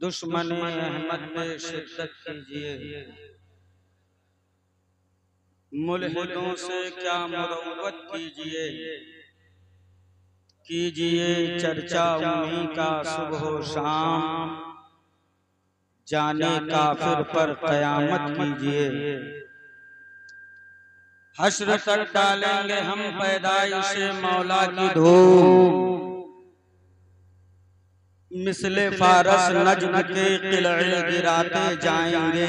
दुश्मन अहमद पे शिद्दत कीजिए, मुल्हिदों से क्या मुरव्वत कीजिए। कीजिए चर्चा उन्हीं का सुबह शाम, जाने काफिर पर कयामत कीजिए। हश्र तक डालेंगे हम पैदाइशे मौला की धूम, मिसले फारस नज्म के किले गिराते जाएंगे।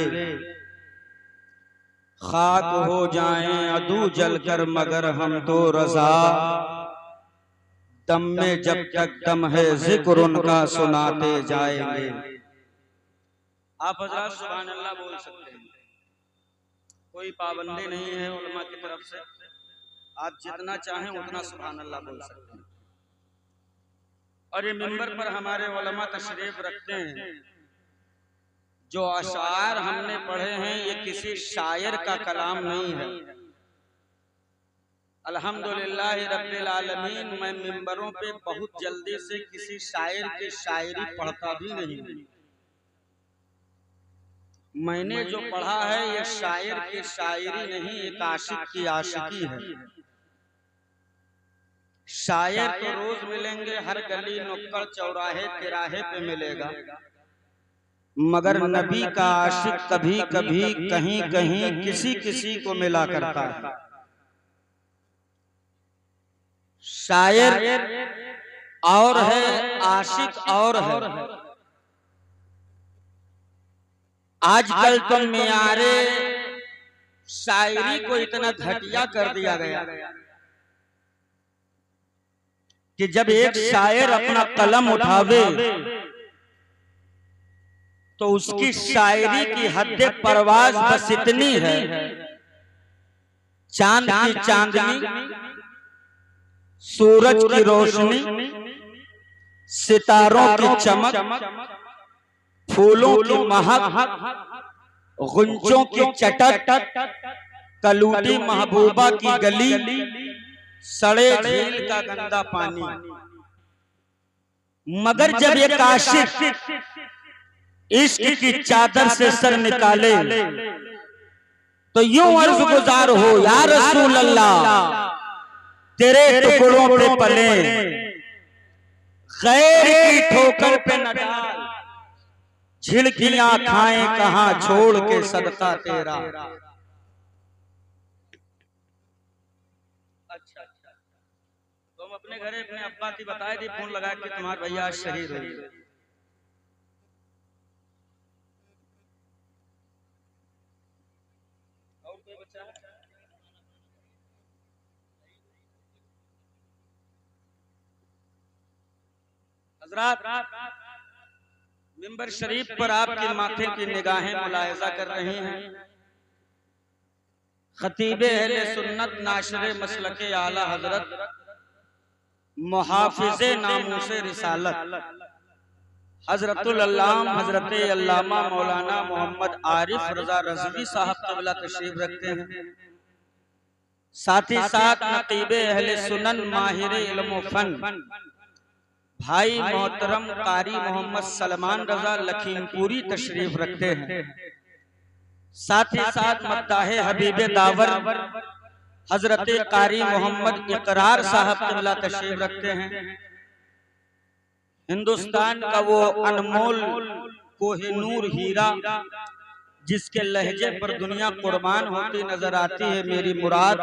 खाक हो जाएं अदू जलकर मगर हम तो रजा, दम में जब तक दम है जिक्र उनका सुनाते जाएंगे। आप हज़रात सुभान अल्लाह बोल सकते हैं, कोई पाबंदी नहीं है उलमा की तरफ से। आप जितना चाहें उतना सुभान अल्लाह बोल सकते हैं। और ये मिंबर पर हमारे उलमा तशरीफ रखते हैं। जो अशार हमने पढ़े हैं ये किसी शायर का कलाम नहीं है। अल्हम्दुलिल्लाह रब्बिल आलमीन, मैं मिंबरों पे बहुत जल्दी से किसी शायर की शायरी पढ़ता भी नहीं। मैंने जो पढ़ा है ये शायर की शायरी नहीं, एक आशिक की आशिकी है। शायर तो रोज मिलेंगे, हर गली नुक्कड़ चौराहे तिराहे पे मिलेगा, मगर नबी का आशिक कभी कभी कहीं कहीं किसी किसी को मिला करता है। शायर और है, आशिक और है। आजकल तो मियारे शायरी को इतना घटिया कर दिया गया कि जब एक शायर अपना कलम उठावे तो उसकी शायरी की हद परवाज बस इतनी है, चांद की चांदनी, सूरज की रोशनी, सितारों की चमक, फूलों की महक, गुंजों की चटक, कलूटी महबूबा की गली, सड़े झील का गंदा पानी। मगर जब एक आशिक इश्क की चादर से सर निकाले तो यूं अर्ज गुजार हो, या रसूल अल्लाह तेरे टुकड़ों पे पले, गैर की ठोकर पे न डाल, झिड़कियां खाएं कहां छोड़ के सदका तेरा। अच्छा तो हम अपने घरे अपने अब्बा की बताए दी, फोन लगा के तुम्हारे भैया शहीद हो गए। हज़रात मिंबर शरीफ पर आपके माथे की निगाहें मुलाहिजा कर रही हैं। खतीबे अहले सुन्नत नाशरे मसलके आला हजरत मुहाफिज़े नामूसे रिसालत हजरतुल अल्लाम हजरत अल्लामा मौलाना मोहम्मद आरिफ रजा रज़वी साहब क़िबला तशरीफ रखते हैं। साथ ही साथ नक़ीबे अहले सुनन माहिर इल्म फन भाई मोहतरम कारी मोहम्मद सलमान रजा लखीमपुरी तशरीफ रखते हैं। साथ ही साथ मद्दाहे हबीबे दावर हजरत कारी मोहम्मद इकरार साहब क़िबला तशरीफ रखते हैं। हिंदुस्तान का वो अनमोल कोहिनूर हीरा जिसके लहजे पर दुनिया कुर्बान होती नजर आती है, मेरी मुराद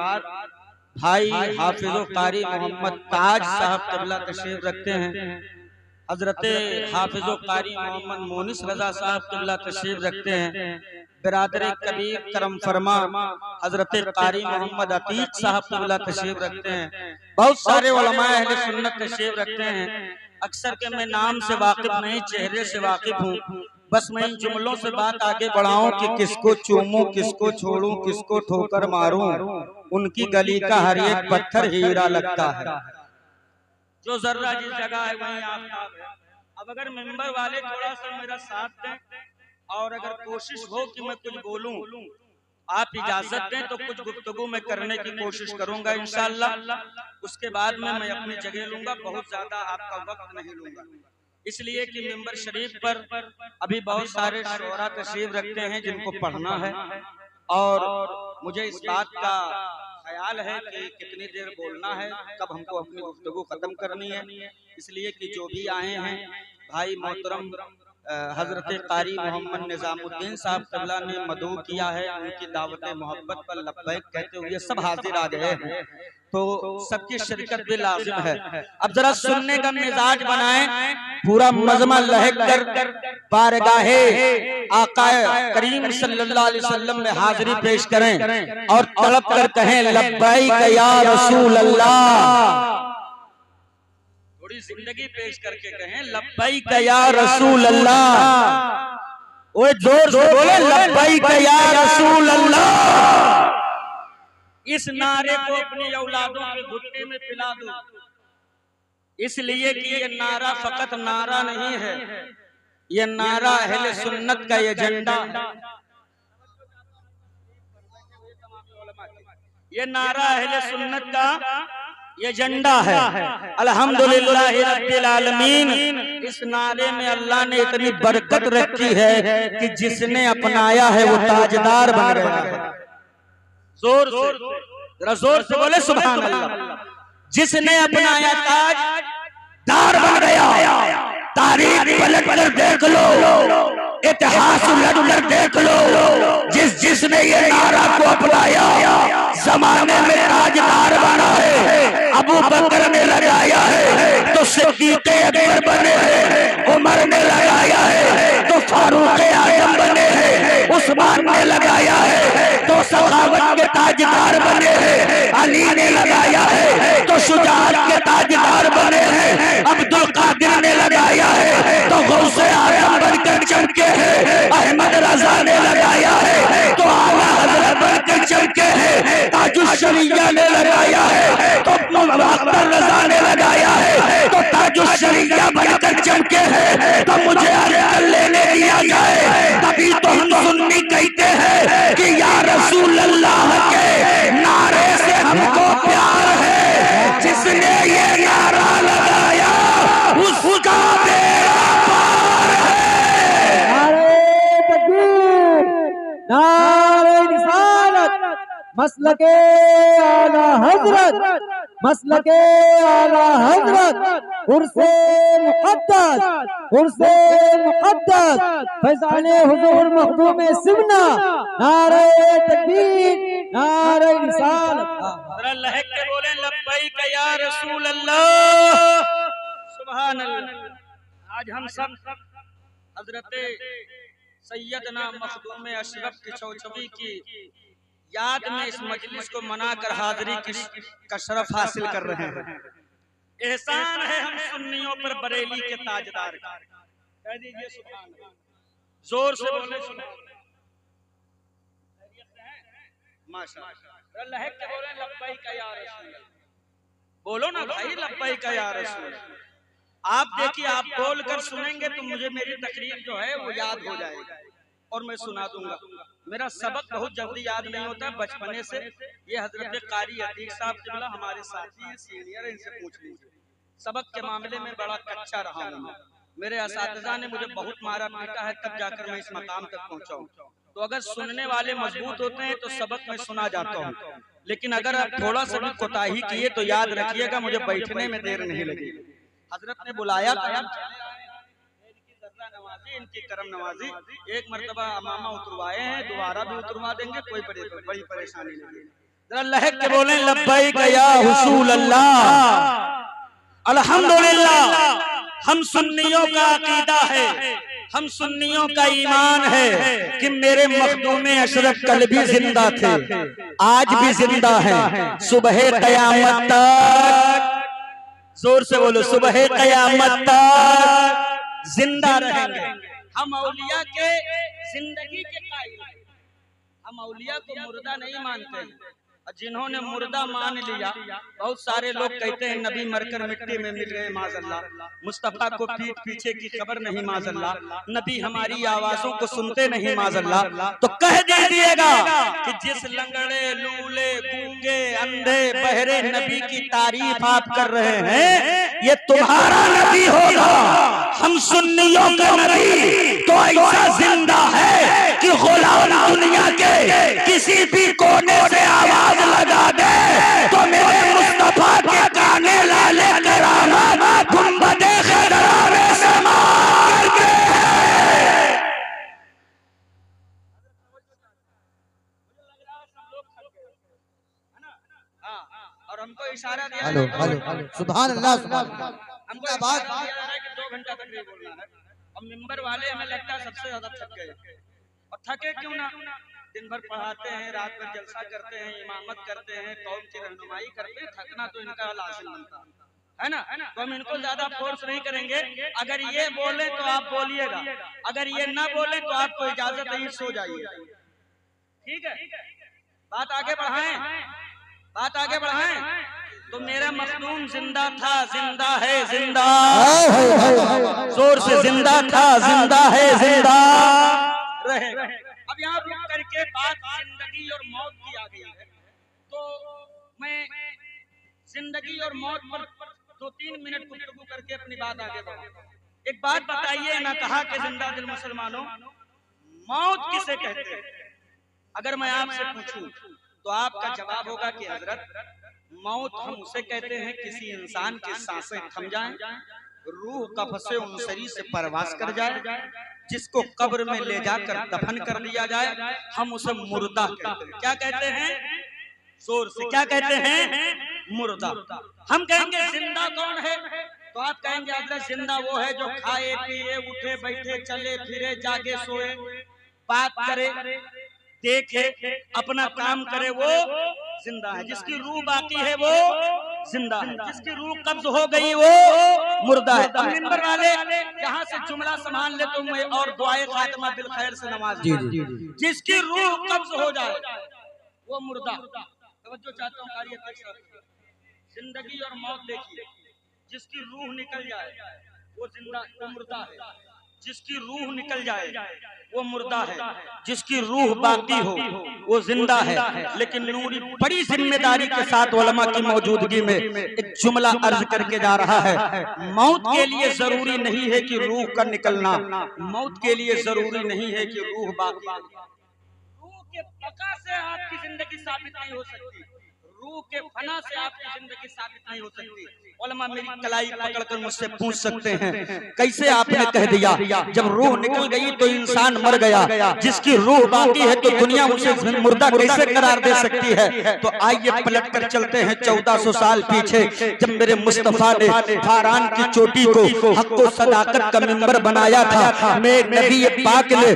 भाई हाफिज़ो कारी मोहम्मद ताज साहब क़िबला तशरीफ रखते हैं। हजरत हाफिज़ो कारी मोहम्मद मोनिस रजा साहब क़िबला तशरीफ रखते हैं। बिरादर कबीर करम फरमा हजरत कारी मोहम्मद अतीक साहब क़िबला तशरीफ रखते हैं। बहुत सारे उलमा अहले सुन्नत तशरीफ रखते हैं। अक्सर के मैं नाम से वाकिफ नहीं, चेहरे से वाकिफ हूँ। बस मैं इन जुमलों से बात आगे बढ़ाऊं कि किसको चूमूं, किसको छोड़ूं, किसको ठोकर मारूं, उनकी गली का हर एक पत्थर हीरा लगता है। जो जर्रा जिस जगह है वहीं आफताब है। अब अगर मेंबर वाले थोड़ा सा मेरा साथ दें और अगर कोशिश हो कि मैं कुछ बोलूं, आप इजाजत दें तो कुछ गुफ्तगू मैं करने की कोशिश करूंगा इंशाअल्लाह। उसके बाद में मैं अपनी जगह लूंगा, बहुत ज्यादा आपका वक्त नहीं लूंगा। इसलिए कि मिंबर शरीफ पर अभी बहुत सारे शोरा तशरीफ रखते हैं जिनको पढ़ना है, और मुझे इस बात का ख्याल है कि कितनी देर बोलना है, कब हमको अपनी गुफ्तगू खत्म करनी है। इसलिए कि जो भी आए हैं भाई मोहतरम हजरत कारी मोहम्मद निजामुद्दीन साहब क़िबला ने मदू किया है, उनकी दावत मोहब्बत पर लब्बैक कहते हुए सब हाजिर आ गए हैं, तो सबकी शिरकत भी लाजिम है। अब जरा सुनने का मिजाज बनाएं, पूरा मजमा लहक कर बारगाहे आकाए करीम सल्लल्लाहु अलैहि वसल्लम में हाजिरी पेश करें और तड़प कर कहें लब्बैक या रसूल अल्लाह। थोड़ी जिंदगी पेश करके कहें लब्बैक या रसूल अल्लाह। ओए जोर से बोले लब्बैक या रसूल अल्लाह। इस नारे को अपनी औलादों के घुटने में पिला दो, इसलिए कि ये नारा फकत नारा नहीं है, ये नारा अहले सुन्नत का एजेंडा, ये नारा अहले सुन्नत का एजेंडा है। अल्हम्दुलिल्लाह रब्बिल आलमीन। इस नारे में अल्लाह ने इतनी बरकत रखी है कि जिसने अपनाया है वो ताजदार बन गया है। जोर से, जरा जोर से बोले सुभान अल्लाह। जिसने अपनाया ताजदार बन गया। तारीख पलट कर देख लो, इतिहास उलट कर देख लो, जिसने ये नारा को अपनाया जमाने में ताजदार बना है। अबू बकर ने लगाया है तो सिद्दीक़ अकबर बने हैं, उमर ने लगाया है तो फारूक आजम बने हैं, उस्मान ने लगाया है तो सखावत के ताजदार बने हैं, अली ने लगाया है तो शुजाअत के ताजदार बने हैं, अब्दुल कादिर ने लगाया है तो गौसे आजम बनकर चमके हैं, अहमद रजा ने लगाया है तो आला हज़रत बनकर चमके हैं, ताजुश शरिया ने लगाया है तो अख्तर रजा ने लगाया है तो ताजुश शरिया बनकर चमके हैं। तो मुझे अर्ज लेने दिया जाए, तभी तो हम सुन्नी कहते हैं कि या रसूल अल्लाह के नारे से हमको प्यार है। जिसने ये नारा लगाया उसका बेड़ा पार है। नारे तकबीर, नारे रिसालत, मसलके आला हजरत, मसलके आला हजरत, उर्से मुक़द्दस, उर्से मुक़द्दस, फैज़ाने हुज़ूर मखदूम सिमना। नारे तकबीर, नारे रिसालत। जरा लहक के बोले लब्बैक या रसूल अल्लाह। सुभान अल्लाह। आज हम सब हजरत सैयदना मखदूम अशरफ की चौचवी की याद में इस मजलिस को मनाकर हाजिरी का शरफ हासिल कर रहे हैं। एहसान है हम सुन्नियों पर बरेली के ताजदार का। कह दीजिए सुभान अल्लाह, जोर से बोले सुभान अल्लाह। माशाअल्लाह। लहक के बोले लब्बैक या रसूल अल्लाह। बोलो ना भाई लब्बैक या रसूल अल्लाह। आप देखिए, आप बोल कर सुनेंगे तो मुझे मेरी तकरीर जो है वो याद हो जाएगी और मैं सुना दूंगा। मेरा सबक बहुत जल्दी याद नहीं होता बचपने से। ये हजरत कारी अतीक साहब क़िबला हमारे साथी सीनियर, इनसे पूछ लीजिए। सबक के मामले में बड़ा कच्चा रहा हूँ। मेरे असातिज़ा ने मुझे बहुत मारा पीटा है, तब जाकर मैं इस मकाम तक पहुँचा हूँ। तो अगर सुनने वाले मजबूत होते हैं तो सबक में सुना जाता हूँ, लेकिन अगर आप थोड़ा सा भी कोताही किए तो याद रखिएगा मुझे बैठने में देर नहीं लगेगी। हजरत ने बुलाया नवाजी, इनकी करम नवाजी, एक मर्तबा अमामा उतरवाए हैं, दोबारा भी उतरवा देंगे, कोई बड़ी परेशानी नहीं। जरा लहक के बोलें लब्बैक या हुसूल अल्लाह। अल्हम्दुलिल्लाह। हम सुन्नियों का अकीदा है, हम सुन्नियों का ईमान है कि मेरे मखदूम अशरफ कल भी जिंदा थे, आज भी जिंदा है, सुबह क़यामत तक। जोर से बोलो, सुबह क़यामत तक जिंदा रहेंगे। हम औलिया के जिंदगी के कायल हैं, हम औलिया को मुर्दा नहीं मानते हैं। जिन्होंने मुर्दा मान लिया, बहुत सारे लोग कहते हैं नबी मरकर मिट्टी में मिल गए माज़अल्लाह, मुस्तफा को पीठ पीछे की खबर नहीं माज़अल्लाह, नबी हमारी आवाजों को सुनते नहीं माज़अल्लाह। तो कह दीजिएगा कि जिस लंगड़े लूले गूंगे अंधे बहरे नबी की तारीफ आप कर रहे हैं, ये तुम्हारा नबी होगा। हम सुन्नियों का नबी तो ऐसा जिंदा है कि गुलाम दुनिया के किसी भी कोने से आवाज लगा दे तो मेरे मुस्तफा के गाने लाले करामत गुंबदे खदरा में समा करके। और हमको इशारा दिया हेलो हेलो सुभान अल्लाह सुभान अल्लाह। हमको बात दिया जा रहा है कि 2 घंटा तक नहीं बोलना है। और मिंबर वाले हमें लगता है सबसे ज्यादा थक गए, और थके क्यों ना, दिन भर पढ़ाते हैं, रात भर जलसा करते हैं, इमामत करते हैं, कौम की रहनुमाई करते हैं, थकना तो इनका लाजिम बनता है ना। तो हम इनको ज्यादा फोर्स नहीं करेंगे। अगर ये बोले तो आप बोलिएगा, अगर ये ना बोले तो आपको इजाजत है, सो जाइए। ठीक है, बात आगे बढ़ाएं, बात आगे बढ़ाएं। तो मेरा मखदूम जिंदा था, जिंदा है, जिंदा जोर से जिंदा था, जिंदा है, जिंदा रहेगा। अब यहाँ रुक करके बात जिंदगी और मौत की आ गई है, तो मैं जिंदगी और मौत पर 2-3 मिनट गुफ्तगू करके अपनी बात आगे बढ़ाऊं। एक बात बताइए ना, कहा कि जिंदा दिल मुसलमानों, मौत किसे कहते हैं? अगर मैं आपसे पूछूं तो आपका जवाब होगा कि हजरत, मौत हम उसे कहते हैं किसी इंसान की सांसें थम जाएं, रूह कब्र से उनसरी से परवास कर जाए, जिसको कब्र में ले जाकर दफन कर लिया जाए, हम उसे मुर्दा कहते हैं। क्या कहते हैं? जोर से क्या कहते हैं? मुर्दा। हम कहेंगे जिंदा कौन है? तो आप कहेंगे अगर जिंदा वो है जो खाए पिए उठे बैठे चले फिरे जागे सोए बात करे देखे अपना काम करे, वो जिंदा है। जिसकी रूह बाकी है वो जिंदा है, जिसकी रूह कब्ज हो गई वो मुर्दा है। अब मिंबर वाले यहाँ से जुमला संभाल ले तो मैं और दुआए खातिमा बिल खैर से नमाज। जिसकी रूह कब्ज हो जाए वो मुर्दा। तवज्जो चाहता हूँ कारी अध्यक्ष साहब, जिंदगी और मौत देखिए। जिसकी रूह निकल जाए वो जिंदा, वो मुर्दा है। जिसकी रूह निकल जाए वो मुर्दा है, जिसकी रूह बाकी हो वो जिंदा है। लेकिन नूरी बड़ी जिम्मेदारी के साथ उलमा की मौजूदगी में एक जुमला अर्ज करके जा रहा है। मौत के लिए जरूरी नहीं है कि रूह का निकलना, मौत के लिए जरूरी नहीं है कि रूह बाकी। रूह के बका से आपकी जिंदगी साबित नहीं हो सकती, रूह के फना से आपकी जिंदगी साबित नहीं हो सकती। उलमा मेरी कलाई पकड़कर मुझसे पूछ सकते हैं कैसे आपने कह दिया जब रूह निकल गई तो इंसान मर गया, जिसकी रूह बाकी है तो दुनिया उसे मुर्दा कैसे करार दे सकती है? तो आइए पलट कर चलते हैं 1400 साल पीछे, जब मेरे मुस्तफा ने फारान की चोटी को हक व सदाकत का मिंबर बनाया था। मेरे नबी पाक ने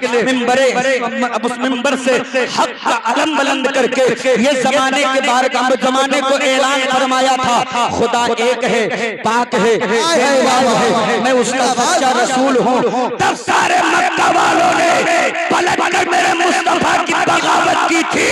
उस मिंबर से हक का अलम बुलंद करके ये जमाने के बारे जमाने को ऐलान फरमाया था, खुदा एक है, पाक है, मैं उसका सच्चा रसूल हूँ। तब सारे मक्का वालों ने पलट कर मेरे मुस्तफा की बगावत की थी।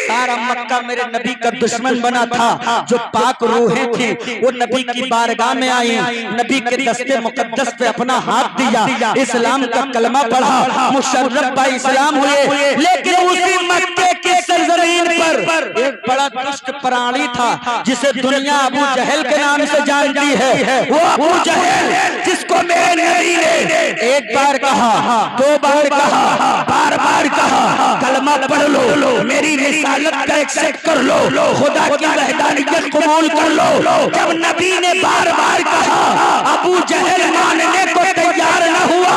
सारा मक्का मेरे नबी का दुश्मन बना था। जो पाक रूहें थी वो नबी की बारगाह में आई, नबी के दस्ते मुकद्दस पे अपना हाथ दिया, इस्लाम का कलमा पढ़ा, मुशर्रफ बा इस्लाम हुए। लेकिन उसी मक्के की सरजमीन पर एक बड़ा दुष्ट प्राणी था जिसे दुनिया अबू जहल के नाम से जानती है। वो अबू जहल जिसको मेरे नबी ने एक बार कहा, 2 बार कहा, बार बार कहा कलमा पढ़ लो, मेरी रिसालत का एक्सेप्ट कर लो, खुदा की वहदानियत कबूल कर लो। जब नबी ने बार बार कहा अबू जहल मानने को तैयार न हुआ,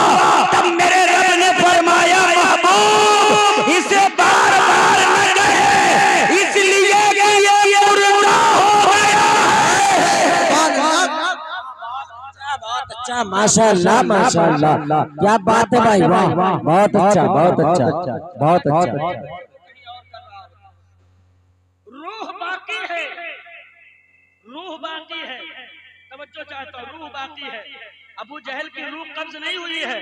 तब मेरे रब ने फरमाया महबूब इसे बार बार न कहे, इसलिए अच्छा माशाअल्लाह माशाअल्लाह, क्या बात है भाई, वाह बहुत अच्छा बहुत अच्छा बहुत अच्छा। रूह बाकी है, रूह बाकी है, तवज्जो चाहता हूँ, रूह बाकी है। अबू जहल की रूह कब्ज नहीं हुई है,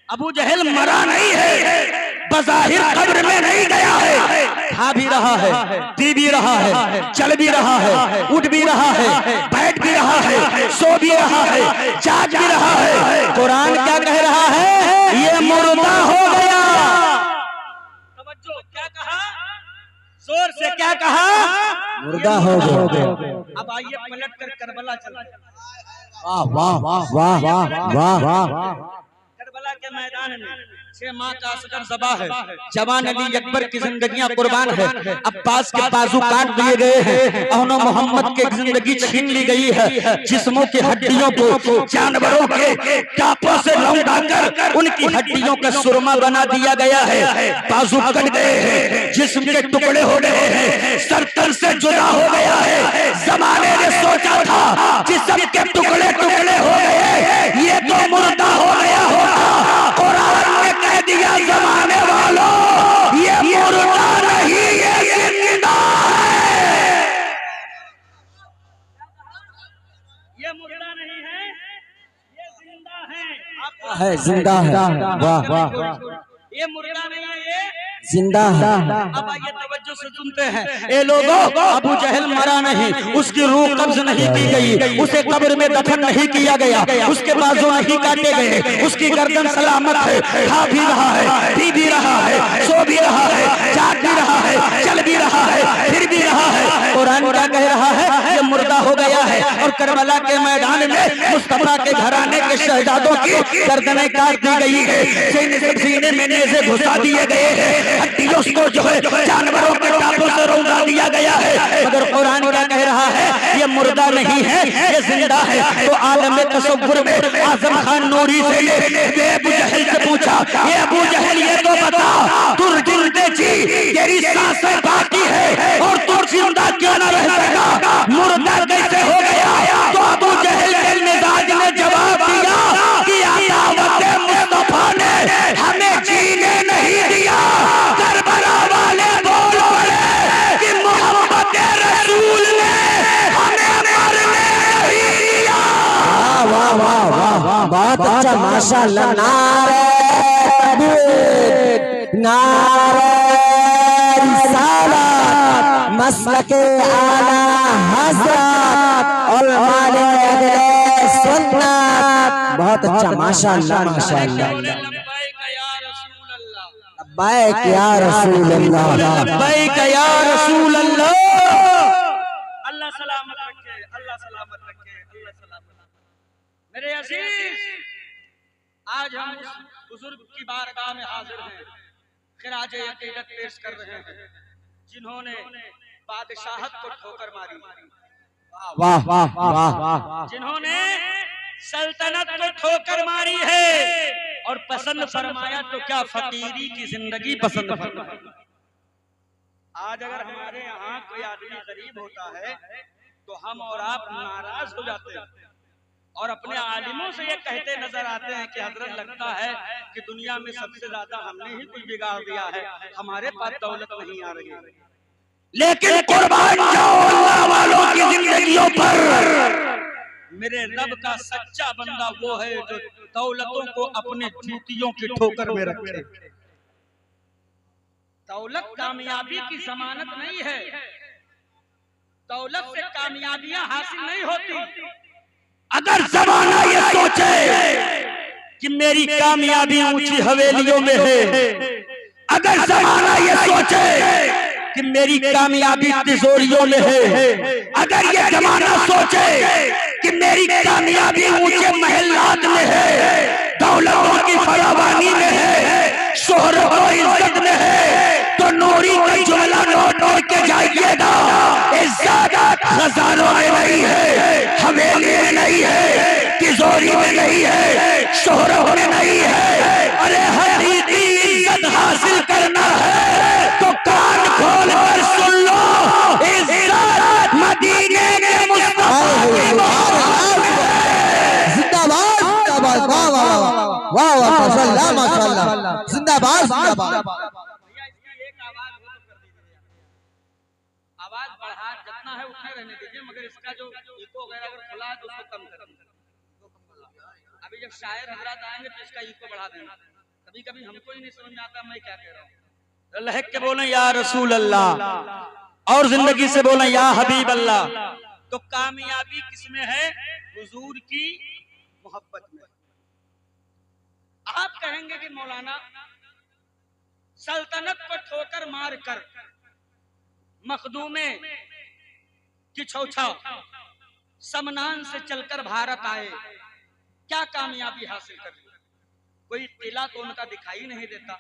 अबू जहल मरा नहीं है, बज़ाहिर कब्र में नहीं गया है, खा भी रहा है, पी भी रहा है, चल भी रहा है, उठ भी रहा है, बैठ भी रहा है, सो भी रहा है, जाग भी रहा है। कुरान क्या कह रहा है? ये मुर्दा हो गया। तवज्जो, क्या कहा? जोर से क्या कहा? मुर्दा हो गया। अब आइए पलट कर करबला चलते हैं। वाह वाह वाह वाह वाह वाह वाह। करबला के मैदान में 6 माह का असगर ज़बा है, जवान अली अकबर की जिंदगियां कुर्बान है, अब्बास के बाजू काट दिए गए हैं, औनो मोहम्मद की जिंदगी छीन ली गई है, जिस्मों की हड्डियों को जानवरों के टापों से लौटाकर उनकी हड्डियों का सुरमा बना दिया गया है, बाजू कट गए हैं, जिस्म के टुकड़े हो गए हैं, सर तन से जुदा हो गया है। जमाने ने सोचा था जिस्म के टुकड़े टुकड़े हो गए, ये तो मुर्दा हो गया होगा। कुरान ने कह दिया जमाने वालों, ये मुर्दा नहीं, ये जिंदा है। ये मुर्दा नहीं है, ये जिंदा है। जिंदा है। वाह वाह। ये मुर्दा नहीं है, ये जिंदा है। अब आइए तवज्जो से सुनते हैं। ए लोगों, अबू जहल मरा नहीं, उसकी रूह कब्ज नहीं की गई, उसे कब्र में दफन नहीं किया गया, उसके बाजू नहीं काटे गए, उसकी गर्दन सलामत है, खा भी रहा है, पी भी रहा है, सो भी रहा है, जाग भी रहा है, चल भी रहा है, फिर भी रहा है। कुरान क्या कह रहा है? ये मुर्दा हो गया है। और करबला के मैदान में मुस्तफा के घराने के शहजादों की गर्दनें काट दी गई है, सीने में नेज़े घुसा दिए गए हैं, हड्डियों को जो है जानवरों के टापों से रौंदा दिया गया है। मगर कुरान क्या कह रहा है? ये मुर्दा नहीं है, ये जिंदा है। तो आलम तसव्वुर में आजम खान नूरी से अबू जहल से पूछा, ये अबू जहल ये तो बता, तू जिंदे जी तेरी सांसें बाकी है और तू जिंदा क्यों न रह सका, मुर्दा कैसे हो गया? तो अबू जहल के मिजाज ने जवाब दिया कि अदावत मुस्तफा ने हमें जीने नहीं दिया। करबला वाले बोल पड़े कि मोहम्मद रसूल ने हमें मरने नहीं दिया। वाह वाह वाह वाह, बहुत अच्छा, माशाअल्लाह। नारे तकबीर, नारे रिसालत, मसलके आला हज़रत और मालिक सुन्नत। बहुत अच्छा, माशाअल्लाह माशाअल्लाह। लब्बैक या रसूल अल्लाह, लब्बैक या रसूल अल्लाह। अल्लाह सलामत रखे, अल्लाह सलामत रखे, अल्लाह सलामत रखे। मेरे अजीज, आज हम उस बुजुर्ग की बारगाह में हाजिर हैं, खिराज अकीदत पेश कर रहे हैं, जिन्होंने बादशाहत को ठोकर मारी। वाह वाह वाह वाह। जिन्होंने सल्तनत को ठोकर मारी है और पसंद फरमाया तो क्या फकीरी की जिंदगी पसंद फरमाई। आज अगर हमारे यहाँ कोई आदमी गरीब होता है तो हम और आप नाराज हो जाते हैं और अपने आलिमों से ये कहते नजर आते हैं कि हजरत लगता है कि दुनिया में सबसे ज्यादा हमने ही कुछ बिगाड़ दिया है, हमारे पास दौलत नहीं आ रही है। लेकिन कुर्बान जाओ अल्लाह वालों की जिंदगियों पर। मेरे रब का सच्चा बंदा वो है जो दौलतों को अपने जूतियों की ठोकर में रखे। दौलत कामयाबी की जमानत नहीं है, दौलत से कामयाबियां हासिल नहीं होती। अगर जमाना ये सोचे कि मेरी कामयाबी ऊंची हवेलियों में है, अगर जमाना ये सोचे कि मेरी कामयाबी तिजोरियों में है, अगर ये जमाना सोचे कि मेरी कामयाबी ऊंचे महलात में है, दौलतों की फरावानी में है, शोहरत और इज्जत में है, तो नूरी का जुमला नोट के जाइएगा। इज्जत खजानों में नहीं है, हवेली में नहीं है, तिजोरी में नहीं है, शोहरत में नहीं है। अरे हकीकी इज्जत हासिल करना है तो कान खोल कर सुन लो, इज्जत मदीने के मुस्तफा की जिंदाबाद जिंदाबाद। वाह वाह वाह वाह, माशाअल्लाह माशाअल्लाह, जिंदाबाद जिंदाबाद। आवाज बढ़ा जितना है उतना रहने दीजिए, मगर इसका जो इको वगैरह अगर खुला है तो उसको कम कर दीजिए। अभी जब शायर हजरात आएंगे तो इसका इको बढ़ा देंगे। कभी कभी हमको ही नहीं समझ में आता मैं क्या कह रहा हूँ। लहक के बोले या रसूल अल्लाह और जिंदगी से बोले या हबीब अल्लाह। तो कामयाबी किसमें है? हुजूर की मोहब्बत में। आप कहेंगे कि मौलाना सल्तनत को ठोकर मार कर मखदूमे की छौछा समनान से चलकर भारत आए, क्या कामयाबी हासिल कर ली? कोई किला तो उनका दिखाई नहीं देता,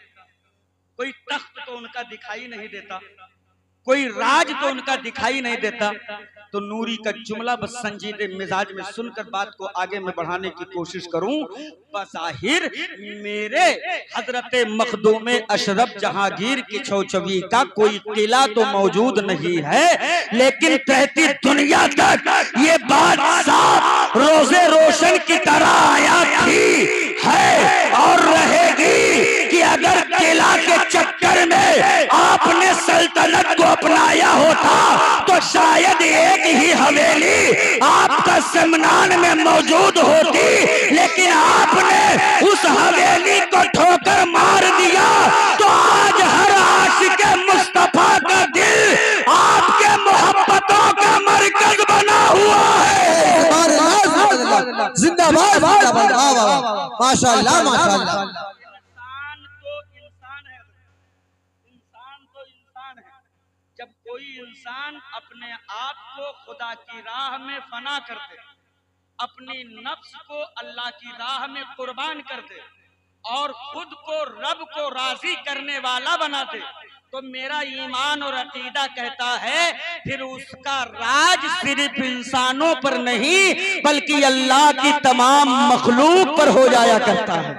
कोई तख्त तो उनका दिखाई नहीं देता, कोई राज तो उनका दिखाई नहीं देता। तो नूरी का जुमला बस संजीदे मिजाज में सुनकर बात को आगे में बढ़ाने की कोशिश करूं। बज़ाहिर मेरे हजरत मखदूम अशरफ जहांगीर की छौछवी का कोई किला तो मौजूद नहीं है, लेकिन कहती दुनिया तक ये बात साफ रोजे रोशन की तरह आया थी है और रहेगी कि अगर किला के चक्कर में आपने सल्तनत को अपनाया होता तो शायद एक ही हवेली आपका समनान में मौजूद होती, लेकिन आपने उस हवेली को ठोकर मार दिया। तो आज हर आशिक मुस्तफा का दिल आपके मोहब्बतों का मरकज बना हुआ है। जिंदाबाद जिंदाबाद, माशाअल्लाह माशाअल्लाह। इंसान तो इंसान है, इंसान तो इंसान है। जब कोई इंसान अपने आप को खुदा की राह में फना कर दे, अपनी नफ्स को अल्लाह की राह में कुर्बान कर दे और खुद को रब को राजी करने वाला बना दे, तो मेरा ईमान और अकीदा कहता है फिर उसका राज सिर्फ इंसानों पर नहीं बल्कि अल्लाह की तमाम मखलूक पर हो जाया करता है।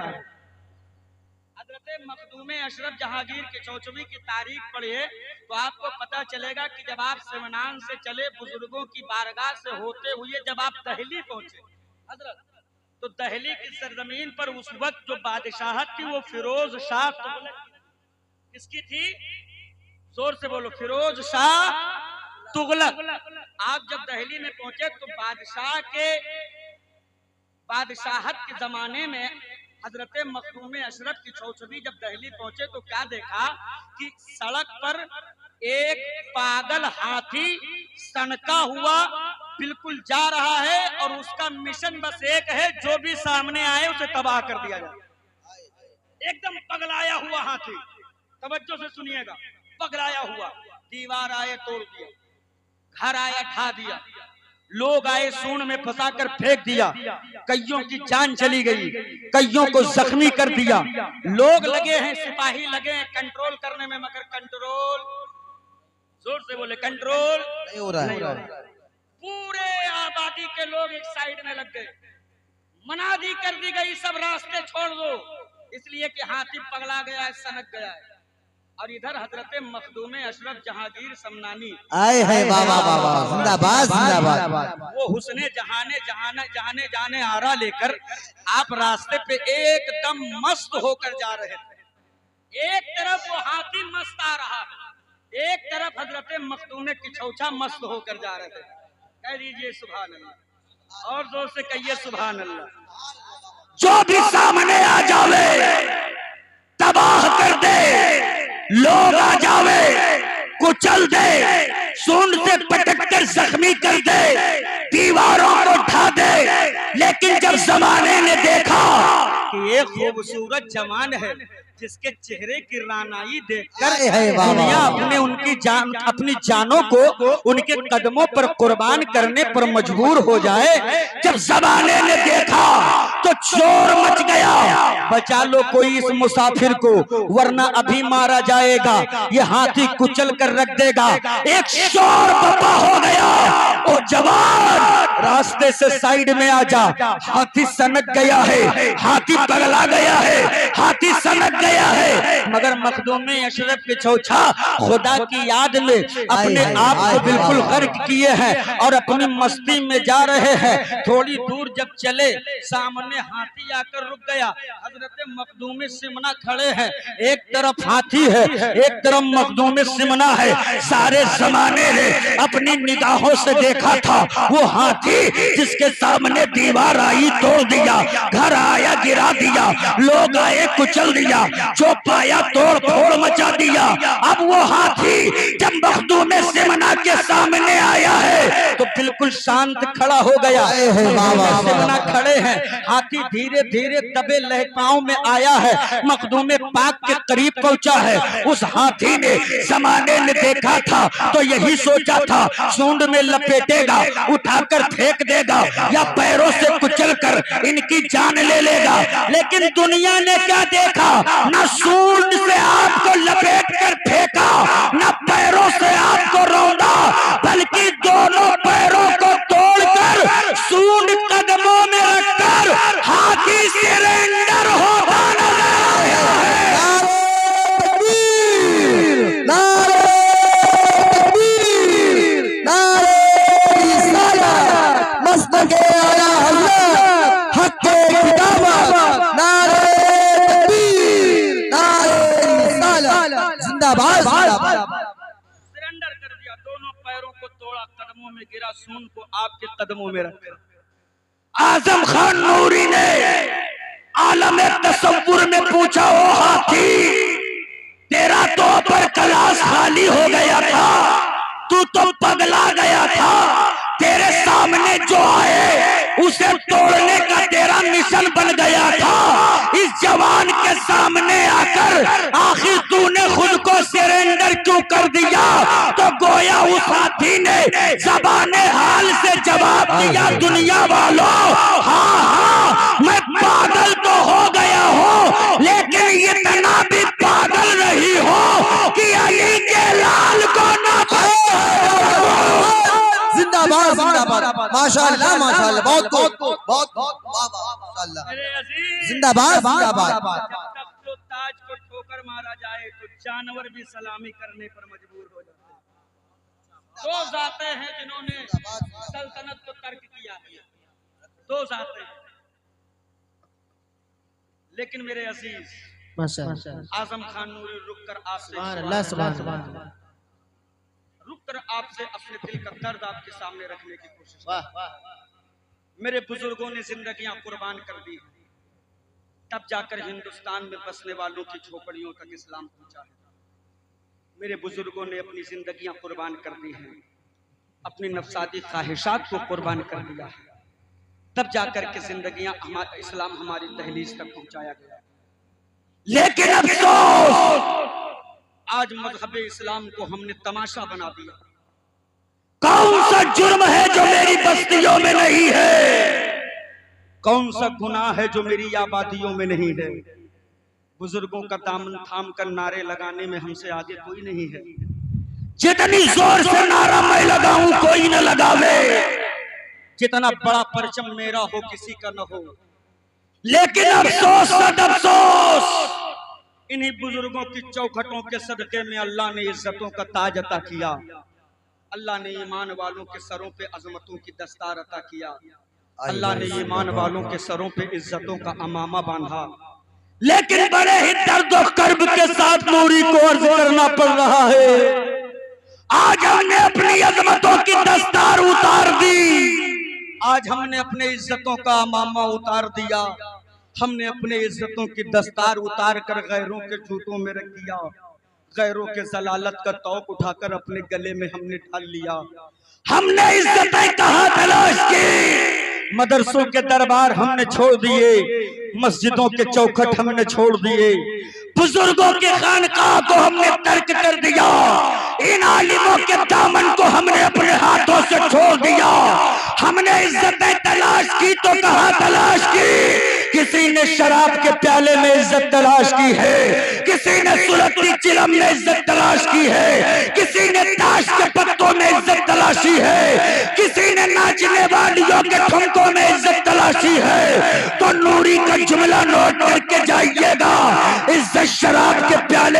हजरत मखदूम अशरफ जहांगीर के चौचवी की तारीख पढ़िए तो आपको पता चलेगा कि जब आप समनान से चले बुजुर्गों की बारगाह से होते हुए जब आप दहली पहुंचे हजरत, तो दहली की सरजमीन पर उस वक्त जो बादशाहत थी वो फिरोज शाह किसकी थी? जोर से बोलो, फिरोज शाह तुगलक। आप जब दहली में पहुंचे तो बादशाह के बादशाहत के जमाने में हजरत मखदूम अशरफ की छौछवी जब दहली पहुंचे तो क्या देखा कि सड़क पर एक पागल हाथी सनका हुआ बिल्कुल जा रहा है और उसका मिशन बस एक है, जो भी सामने आए उसे तबाह कर दिया जाए। एकदम पगलाया हुआ हाथी, तवज्जो से सुनिएगा, पगलाया हुआ। दीवार आए तोड़ दिया, घर आया ढा दिया, लोग आए सूंड में फंसाकर फेंक दिया, कईयों की जान चली गई, कईयों को जख्मी कर दिया। लोग लगे हैं, सिपाही लगे हैं कंट्रोल करने में, मगर कंट्रोल, जोर से बोले, कंट्रोल नहीं हो रहा है। पूरे आबादी के लोग एक साइड में लग गए, मनादी कर दी गई सब रास्ते छोड़ दो, इसलिए कि हाथी पगला गया है, सनक गया है। और इधर हजरत मखदूम अशरफ जहांगीर समनानी आए हैं, वाह वाह वाह वाह, जिंदाबाद जिंदाबाद। वो हुस्ने जहाने जहाने जाने जाने आरा लेकर आप रास्ते पे एकदम मस्त होकर जा रहे थे। एक तरफ वो हाथी मस्त आ रहा है, एक तरफ हजरत मखदूम की छौछा मस्त होकर जा रहे थे। कह दीजिए सुभान अल्लाह, और जोर से कहिए सुभान अल्लाह। जो भी सामने आ जावे तबाह कर दे, लोग आ जावे कुचल दे, सूंड से पटक कर जख्मी कर दे, दीवारों को ढा दे। लेकिन जब जमाने ने देखा कि एक खूबसूरत जवान है जिसके चेहरे की रानाई देखकर दुनिया अपनी जानों को उनके कदमों पर कुर्बान करने पर मजबूर हो जाए, जब जमाने ने देखा तो शोर मच गया, बचा लो कोई इस मुसाफिर को वरना अभी मारा जाएगा, ये हाथी कुचल कर रख देगा। एक शोर बपा हो गया, ओ जवान रास्ते से साइड में आ जा, हाथी सनक गया है, हाथी पगला गया है, हाथी सनक गया है। मगर मखदूम अशरफ के चौथा खुदा की याद में अपने आप को बिल्कुल गर्क किए हैं और अपनी मस्ती में जा रहे हैं। थोड़ी दूर जब चले सामने हाथी आकर रुक गया। हजरत मखदूम सिमना खड़े हैं, एक तरफ हाथी है एक तरफ मखदूम सिमना है। सारे जमाने ने अपनी निगाहों से देखा था वो हाथी जिसके सामने दीवार आई तोड़ दिया, घर आया गिरा दिया, लोग आए कुचल दिया, जो पाया तोड़ फोड़ मचा दिया। अब वो हाथी जब मखदूम सिमना के सामने आया है तो बिल्कुल शांत खड़ा हो गया। सिमना खड़े हैं, हाथी धीरे धीरे दबे लहकाओं में आया है, मखदूम पाक के करीब पहुंचा है। उस हाथी ने जमाने ने देखा था तो यही सोचा था सूंड में लपेटेगा, उठाकर फेंक देगा या पैरों से कुचल कर इनकी जान ले लेगा। लेकिन दुनिया ने क्या देखा, न सूंड से आपको लपेट कर फेंका, न पैरों से आपको रौंदा, बल्कि दोनों पैरों को तोड़कर सूंड कदमों में रखकर हाथी सरेंडर होता नजर आया है। सरेंडर कर दिया, दोनों पैरों को तोड़ा, कदमों में गिरा, सूंड को आपके कदमों में रखा। आजम खान नूरी ने आलम तसव्वुर में पूछा, ओ हाथी तेरा तो पर कलास खाली हो गया था, तू तो पगला गया था, तेरे सामने जो आए उसे तोड़ने का तेरा मिशन बन गया था। इस जवान के सामने आकर आखिर तूने खुद को सरेंडर क्यों कर दिया? तो गोया उस हाथी ने ज़बाने हाल से जवाब दिया, दुनिया वालों हाँ हाँ मैं पागल तो हो गया हूँ, लेकिन इतना भी पागल नहीं हो कि अली के लाल को ना जिंदाबाद जिंदाबाद, माशाअल्लाह माशाअल्लाह, बहुत बहुत बहुत माशाअल्लाह, जिंदाबाद जिंदाबाद। जो ताज को ठोकर मारा जाए तो जानवर भी सलामी करने पर मजबूर हो जाते हैं। दो जाते हैं जिन्होंने सल्तनत को तर्क किया, दो जाते हैं। लेकिन मेरे अजीज आजम खान नूरी रुक कर आपसे रुककर आपसे अपने दिल का दर्द आपके सामने रखने की कोशिश की। मेरे बुजुर्गों ने जिंदगियां कुर्बान कर दी, तब जाकर हिंदुस्तान में बसने वालों की झोपड़ियों तक इस्लाम पहुंचा है। मेरे बुजुर्गों ने अपनी जिंदगियां कुर्बान कर दी हैं, अपनी नफसाती ख्वाहिशात को कुर्बान कर दिया है, तब जाकर के जिंदगियां इस्लाम हमारी दहलीज तक पहुंचाया गया। लेकिन अफसोस आज मजहब इस्लाम को हमने तमाशा बना दिया। कौन सा जुर्म है जो मेरी बस्तियों में नहीं है? कौन सा गुनाह है जो मेरी आबादियों में नहीं है? बुजुर्गों का दामन थाम कर नारे लगाने में हमसे आगे कोई नहीं है। जितनी जोर से नारा मैं लगाऊं कोई न लगावे, जितना बड़ा परचम मेरा हो किसी का न हो। लेकिन अफसोस अफसोस इन्हीं बुजुर्गों की चौखटों के सदके में अल्लाह ने इज्जतों का ताज अता किया। अल्लाह ने ईमान वालों के सरों पे अजमतों की दस्तार अता किया। अल्लाह ने ईमान वालों के सरों पे इज्जतों का अमामा बांधा। लेकिन बड़े ही दर्द और कर्ब के साथ नूरी को अर्ज करना पड़ रहा है, आज हमने अपनी अजमतों की दस्तार उतार दी। आज हमने अपने इज्जतों का अमामा उतार दिया। हमने अपने इज्जतों की दस्तार उतार कर गैरों के जूतों में रख दिया। गैरों के जलालत का तौक उठाकर अपने गले में हमने डाल लिया। हमने इज्जतें कहाँ तलाश की? मदरसों के दरबार हमने छोड़ दिए, मस्जिदों के चौखट हमने छोड़ दिए, बुजुर्गों के खानकाह को हमने तर्क कर दिया, इन आलिमों के दामन को हमने अपने हाथों से छोड़ दिया। हमने इज्जतें तलाश की तो कहाँ तलाश की? किसी ने शराब के प्याले में इज्जत तलाश की है, किसी ने सुलगती चिलम में इज्जत तलाश की है, किसी ने ताश के पत्तों में इज्जत तलाशी है, किसी ने नाचने वालियों के ठुमकों में इज्जत तलाशी है। तो नूरी का जुमला नोट करके जाइएगा, इज्जत शराब के प्याले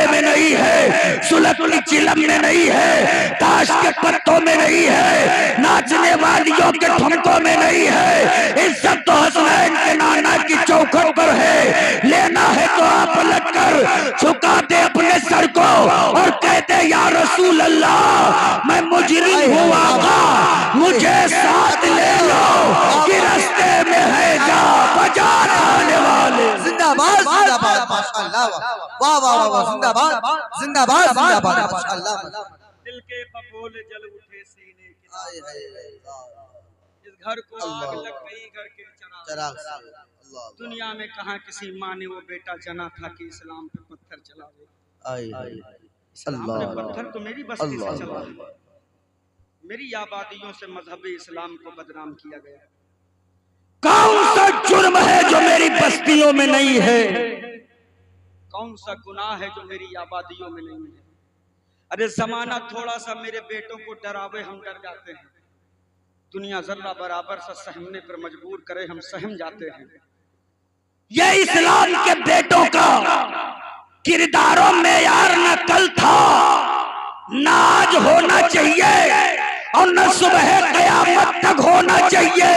चिलम में नहीं है, ताश के पत्तों में नहीं है, नाचने वालियों के ठुमकों में नहीं है। इज्जत तो हसनैन के नाना की चौखट पर है। लेना है तो आप पलट कर झुका दे अपने सर को और कहते या रसूल अल्लाह मैं मुजरिम हूँ आका, मुझे साथ ले लो कि रास्ते में है जा बाजार आने वाले। जिंदाबाद जिंदाबाद माशाअल्लाह, वाह वाह वाह, जिंदाबाद जिंदाबाद जिंदाबाद माशाअल्लाह। दिल के बबूल जल उठे सीने के, इस घर को आग लग गई, घर के चराग। दुनिया में कहाँ किसी माँ ने वो बेटा जना था कि इस्लाम पे पत्थर चलावे। इस्लाम पे पत्थर तो मेरी बस्ती से चला है, मेरी आबादियों से मजहब इस्लाम को बदनाम किया गया। कौन सा जुर्म है जो मेरी बस्तियों में नहीं है? कौन सा गुनाह है जो मेरी आबादियों में नहीं है? अरे जमाना थोड़ा सा मेरे बेटों को डरावे हम डर जाते हैं, दुनिया जर्रा बराबर सा सहमने पर मजबूर करे हम सहम जाते हैं। ये इस्लाम के बेटों का किरदारों में यार न कल था न आज होना चाहिए और न सुबह कयामत तक होना चाहिए।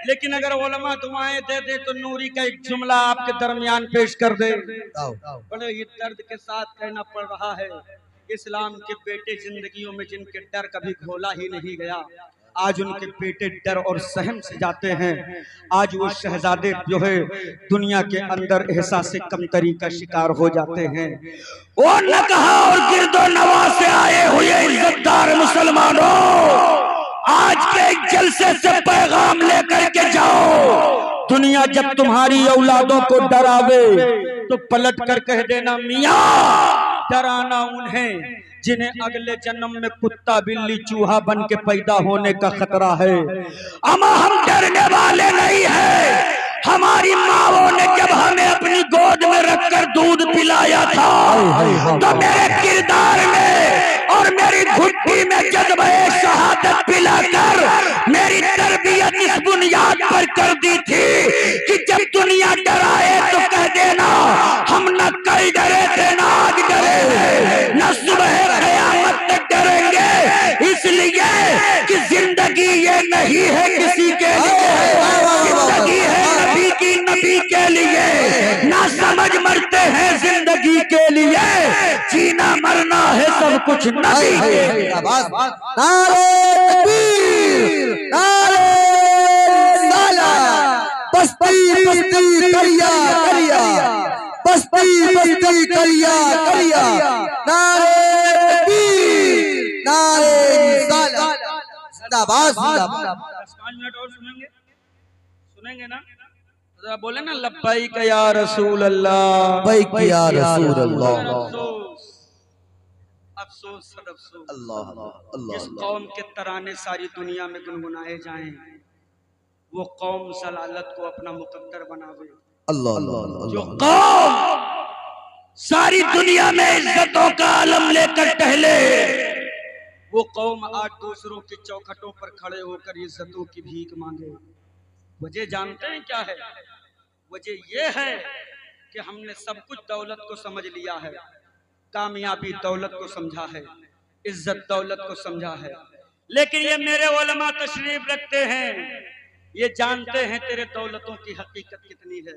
लेकिन अगर उलमा दुआएं दे दे तो नूरी का एक जुमला आपके दरमियान पेश कर दे। बड़े ही दर्द के साथ कहना पड़ रहा है, इस्लाम के बेटे जिंदगियों में जिनके डर कभी घोला ही नहीं गया, आज उनके बेटे डर और सहम से जाते हैं। आज वो शहजादे जो है दुनिया के अंदर एहसास कमतरी का शिकार हो जाते हैं। वो नकहा और गिरदो नवा से आए हुए इज्जतदार मुसलमानों, आज के जलसे से पैगाम लेकर के जाओ। दुनिया जब तुम्हारी औलादों को डरावे तो पलट कर कह देना मियाँ डराना उन्हें जिन्हें अगले जन्म में कुत्ता बिल्ली चूहा बन के पैदा होने का खतरा है। अमा हम डरने वाले नहीं है। हमारी माओ ने जब हमें अपनी गोद में रखकर दूध पिलाया था तो मेरे किरदार में और मेरी घुट्टी में जज्बे शहादत पिलाकर मेरी तरबियत इस बुनियाद पर कर दी थी कि जब दुनिया डराए तो कह देना हम न कल डरे थे न आज डरे हैं न सुबह कयामत तक डरेंगे। इसलिए कि जिंदगी ये नहीं है किसी के लिए, जिंदगी है नबी की, नबी के लिए। ना समझ मरते हैं जिंदगी के लिए, जीना मरना है सब कुछ नबी के लिए। नारे तकबीर, नारे रिसालत, बस्ती बस्ती करिया करिया, बस्ती बस्ती करिया करिया, नारे तकबीर, नारे रिसालत, जिंदाबाद जिंदाबाद। 5 मिनट और सुनेंगे, सुनेंगे ना? तो बोले ना लब्बैक या रसूल अल्लाह, लब्बैक या रसूल अल्लाह। अफसोस अफसोस सद अफसोस अल्लाह अल्लाह। जिस कौम के तराने सारी दुनिया में गुनगुनाए जाएं, वो कौम जलालत को अपना मुकद्दर बनावे। अल्लाह अल्लाह। जो कौम सारी दुनिया में इज्जतों का आलम लेकर टहले, वो कौम आज दूसरों की चौखटों पर खड़े होकर इज्जतों की भीख मांगे। वजह जानते हैं क्या है? वजह ये है कि हमने सब कुछ दौलत को समझ लिया है, कामयाबी दौलत को समझा है, इज्जत दौलत को समझा है। लेकिन ये मेरे उलमा तशरीफ रखते हैं, ये जानते हैं तेरे दौलतों की हकीकत कितनी है,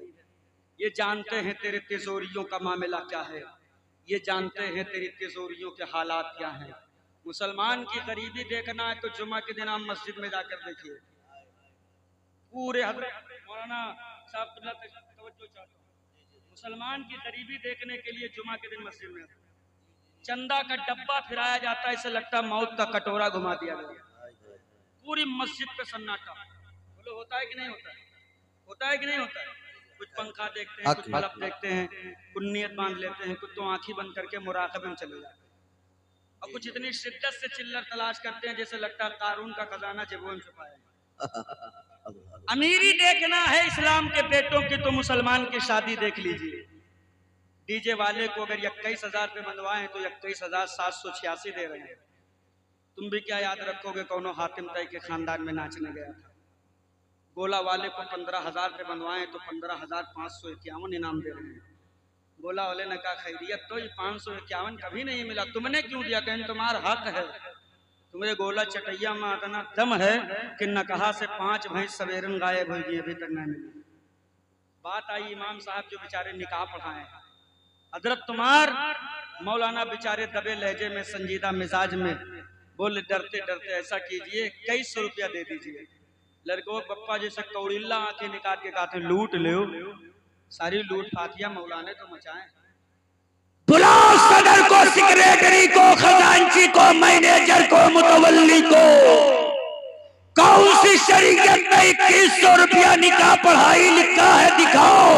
ये जानते हैं तेरे तिजोरियों का मामला क्या है, ये जानते हैं तेरी तिजोरियों के हालात क्या हैं। मुसलमान की गरीबी देखना है तो जुमा के दिन आप मस्जिद में जाकर देखिए, पूरे हजरत मौलाना साहब तवज्जो चाहता हूं, मुसलमान की गरीबी देखने के लिए जुमा के दिन मस्जिद में चंदा का डब्बा फिराया जाता है, ऐसा लगता है मौत का कटोरा घुमा दिया गया, पूरी मस्जिद पे सन्नाटा। बोलो होता है कि नहीं होता है? होता है कि नहीं होता है? कुछ पंखा देखते हैं, कुछ बल्ब देखते हैं, कुछ नियत बांध लेते हैं, कुछ तो आंखें बंद करके मुराकबे में चले जाते हैं, और कुछ इतनी शिद्दत से चिल्लर तलाश करते हैं जैसे लगता है कारून का खजाना जेबों में छुपा है। अमीरी देखना है इस्लाम के बेटों की तो मुसलमान की शादी देख लीजिए। डीजे वाले को अगर 21,000 पे बंधवाए तो 21,786 दे रहे हैं। तुम भी क्या याद रखोगे कौनो हातिम तय के खानदान में नाचने गया था। गोला वाले को 15,000 पे बंधवाए तो 15,551 इनाम दे रहे हैं। बोला वाले ने कहा खैरियत तो ये 551 कभी नहीं मिला, तुमने क्यों दिया? कहें तुम्हारा हक है, तुम्हारे गोला चटैया में इतना दम है कि न कहा से 5 भैंस सवेरन गायब हो गई, अभी तक नहीं मिली। बात आई इमाम साहब जो बेचारे निकाह पढ़ाए हैं, हजरत तुम्हार मौलाना बेचारे दबे लहजे में संजीदा मिजाज में बोले डरते डरते ऐसा कीजिए 2100 रुपया दे दीजिए। लड़कों पप्पा जैसे कौड़िल्ला आंखें निकाल के कहते लूट लो, सारी लूट फातिया मौलाने तो मचाए। बुलाओ सदर को, सेक्रेटरी को, खजांची को, मैनेजर को, मुतवल्ली को। कौन सी शरीयत में 2100 रुपया निकाह पढ़ाई लिखा है दिखाओ।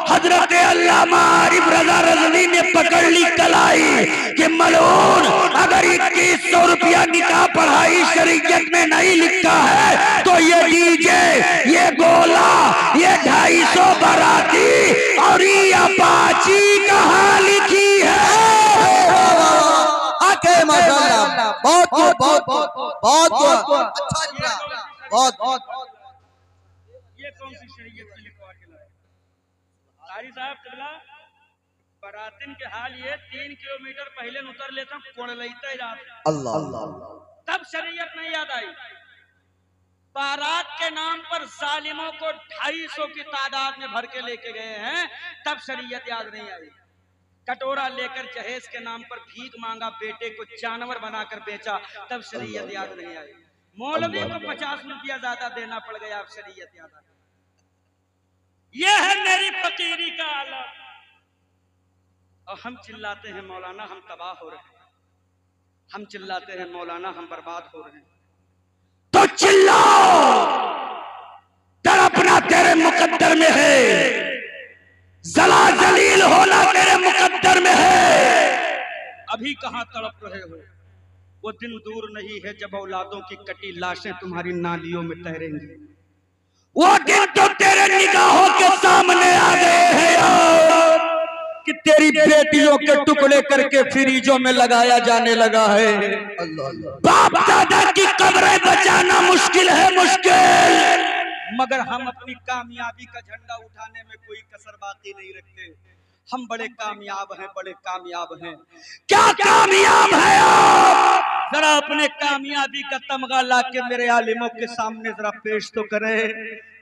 हजरत अल्लामा आरिफ रजा रज़वी ने पकड़ ली कलाई कि मलून अगर 2100 रुपया निकाह पढ़ाई शरीयत में नहीं लिखा है तो ये डीजे, ये गोला, ये 250 बाराती और ये अपाची कहाँ लिखी है? माशाअल्लाह, बहुत बहुत बहुत बहुत बहुत अच्छा लिखा, बहुत। ये कौन सी शरीयत में लिखवा के लाए? कारी साहब किबला बरातिन के हाल ये 3 किलोमीटर पहले उतर लेता कोण लेता अल्लाह अल्लाह, तब शरीयत नहीं याद आई। बारात के नाम पर जालिमों को 250 की तादाद में भर के लेके गए हैं, तब शरीयत याद नहीं आई। कटोरा लेकर जहेज के नाम पर भीख मांगा, बेटे को जानवर बनाकर बेचा, तब शरीयत याद नहीं आई। मौलवी को 50 रुपया ज्यादा देना पड़ गया, अब शरीयत याद आ गई। यह है मेरी फकीरी का आलम। और हम चिल्लाते हैं मौलाना हम तबाह हो रहे हैं, हम चिल्लाते हैं मौलाना हम बर्बाद हो रहे हैं। तो चिल्लाओ, तड़पना तेरे मुकद्दर में है, जला जलील होना तेरे मुकद्दर में है। अभी कहां तड़प रहे हो? वो दिन दूर नहीं है जब औलादों की कटी लाशें तुम्हारी नालियों में तैरेंगी। वो दिन तो तेरे निगाहों के सामने आ गए हैं यार, कि तेरी बेटियों के टुकड़े करके फ्रीजों में लगाया जाने लगा है। बाप दादा की कब्रें बचाना मुश्किल है, मुश्किल। मगर हम अपनी कामयाबी का झंडा उठाने में कोई कसर बाकी नहीं रखते। हम बड़े कामयाब हैं, बड़े कामयाब हैं। क्या कामयाब है आप? जरा अपने कामयाबी का तमगा लाके मेरे आलिमों के सामने जरा पेश तो करें।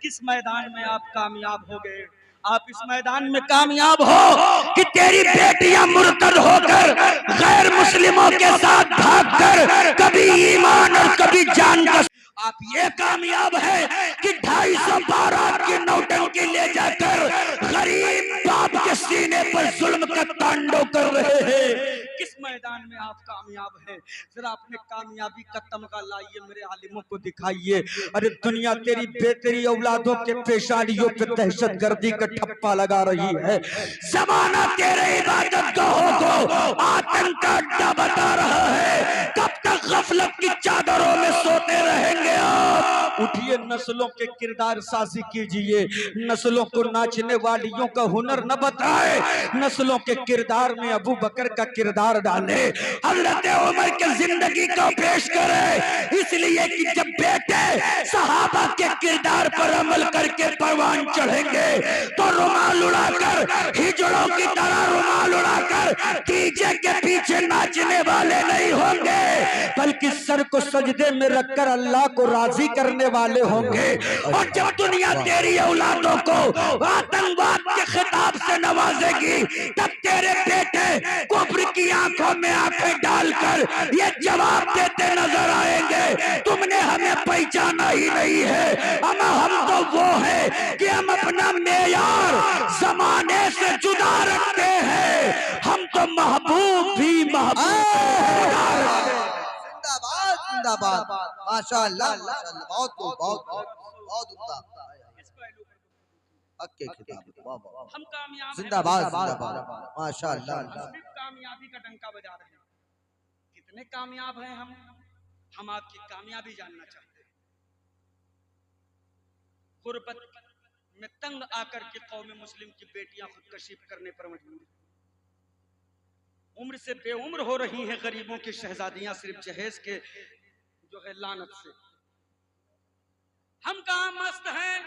किस मैदान में आप कामयाब हो गए? आप इस मैदान में कामयाब हो कि तेरी बेटियां मुर्तद होकर गैर मुस्लिमों के साथ भागकर कभी ईमान और कभी जान का। आप ये कामयाब है कि 250 बारात की नौटंकी ले जाकर गरीब बाप के सीने पर जुल्म का तांडव कर रहे हैं। किस मैदान में आप कामयाब हैं? जरा अपने कामयाबी का तमगा लाइए, मेरे आलिमों को दिखाइए। अरे दुनिया तेरी बेतेरी औलादों के पेशानियों पे दहशत गर्दी का ठप्पा लगा रही है। जमाना तेरे इबादत गाहों को आतंक का अड्डा बता रहा है। कब तक गफलत की चादरों में सोते रहेंगे आप? उठिए, नस्लों के किरदार साजी कीजिए। नस्लों को नाचने वालियों का हुनर न बताए, नस्लों के किरदार में अबू बकर का किरदार डाले, हज़रत उमर के जिंदगी को पेश करे। इसलिए कि जब बेटे सहाबा के किरदार पर अमल करके परवान चढ़ेंगे तो रुमाल उड़ाकर, हिजड़ों की तरह रुमाल उड़ाकर डीजे के पीछे नाचने वाले नहीं होंगे, बल्कि सर को सजदे में रखकर अल्लाह को राजी करने वाले होंगे। और जब दुनिया तेरी औलादों को आतंकवाद के खिताब से नवाजेगी तब तेरे बेटे कुफ्र की आंखों में आंखें डालकर ये जवाब देते नजर आएंगे, तुमने हमें पहचाना ही नहीं है। हम तो वो है कि हम अपना मेयार जमाने से जुदा रखते हैं। हम तो महबूब भी महबूब। जिंदाबाद जिंदाबाद, माशाअल्लाह माशाअल्लाह, बहुत उम्दा। हक खिताब, वाह वाह, हम कामयाब जिंदाबाद जिंदाबाद, माशाअल्लाह। कामयाबी का डंका बजा रहे हैं। कितने कामयाब हैं हम आपकी कामयाबी जानना चाहते हैं। गुर्बत में तंग आकर के कौम मुस्लिम की बेटियां खुदकशी करने पर मजबूर, उम्र से बेउम्र हो रही हैं गरीबों की शहजादियां सिर्फ जहेज के जो है लानत से। हम कहाँ मस्त हैं?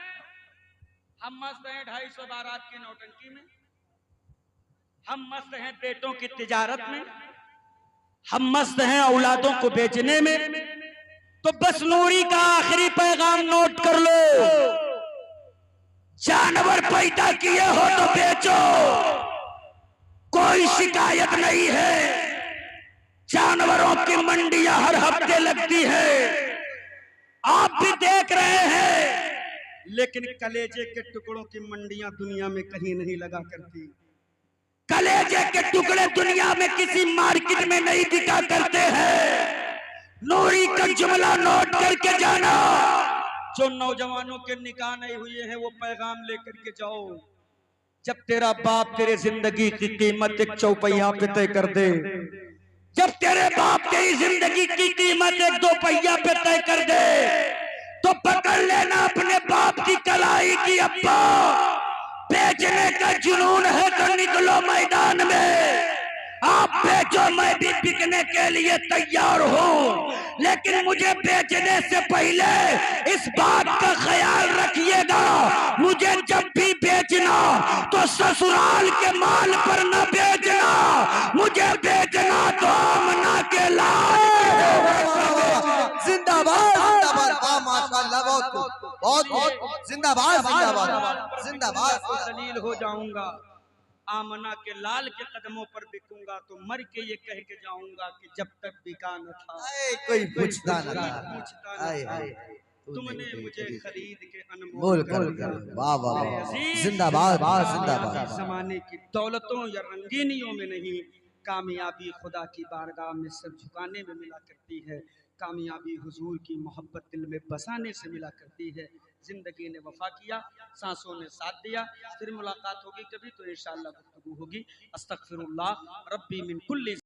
हम मस्त हैं 250 बारात की नौटंकी में। हम मस्त हैं बेटों की तिजारत में, हम मस्त हैं औलादों को बेचने में। तो बस नूरी का आखिरी पैगाम नोट कर लो, जानवर पैदा किए हो तो बेचो, कोई शिकायत नहीं है। जानवरों की मंडियां हर हफ्ते लगती है, आप भी देख रहे हैं। लेकिन कलेजे के टुकड़ों की मंडियां दुनिया में कहीं नहीं लगा करती। कलेजे के टुकड़े दुनिया में किसी मार्केट में नहीं बिका करते हैं। नूरी का जुमला नोट करके जाना। जो नौजवानों के निकाह नहीं हुए हैं वो पैगाम लेकर के जाओ। जब तेरा बाप तेरे जिंदगी की कीमत एक चौपहिया पे तय कर दे, जब तेरे बाप तेरी जिंदगी की कीमत एक दो पहिया पे तय कर दे, तो पकड़ लेना अपने बाप की कलाई की अब्बा। बेचने का जुनून है तो निकलो मैदान में। आप बेचो, मैं भी बिकने के लिए तैयार हूँ, लेकिन मुझे बेचने से पहले इस बात का ख्याल रखिएगा, मुझे जब भी बेचना तो ससुराल के माल पर न बेचना, मुझे बेचना तो आमना के लाल। जिंदाबाद जिंदाबाद, वाह माशाल्लाह, बहुत जिंदाबाद जिंदाबाद जिंदाबाद। दलील हो जाऊंगा, आमना के लाल के कदमों पर बिकूंगा तो मर के ये कह के जाऊंगा कि जब तक बिका न था कोई पूछता न था, पूछता न था, तुमने मुझे खरीद के बोल अनमोल कर। वाह वाह वाह, जिंदाबाद जिंदाबाद। जमाने की दौलतों या रंगीनियों में नहीं, कामयाबी खुदा की बारगाह में सर झुकाने में मिला करती है। कामयाबी हुजूर की मोहब्बत दिल में बसाने से मिला करती है। जिंदगी ने वफा किया, सांसों ने साथ दिया। फिर मुलाकात होगी कभी तो इंशाअल्लाह गुफ्तगू होगी। अस्तगफिरुल्लाह रब्बी मिन कुल्ली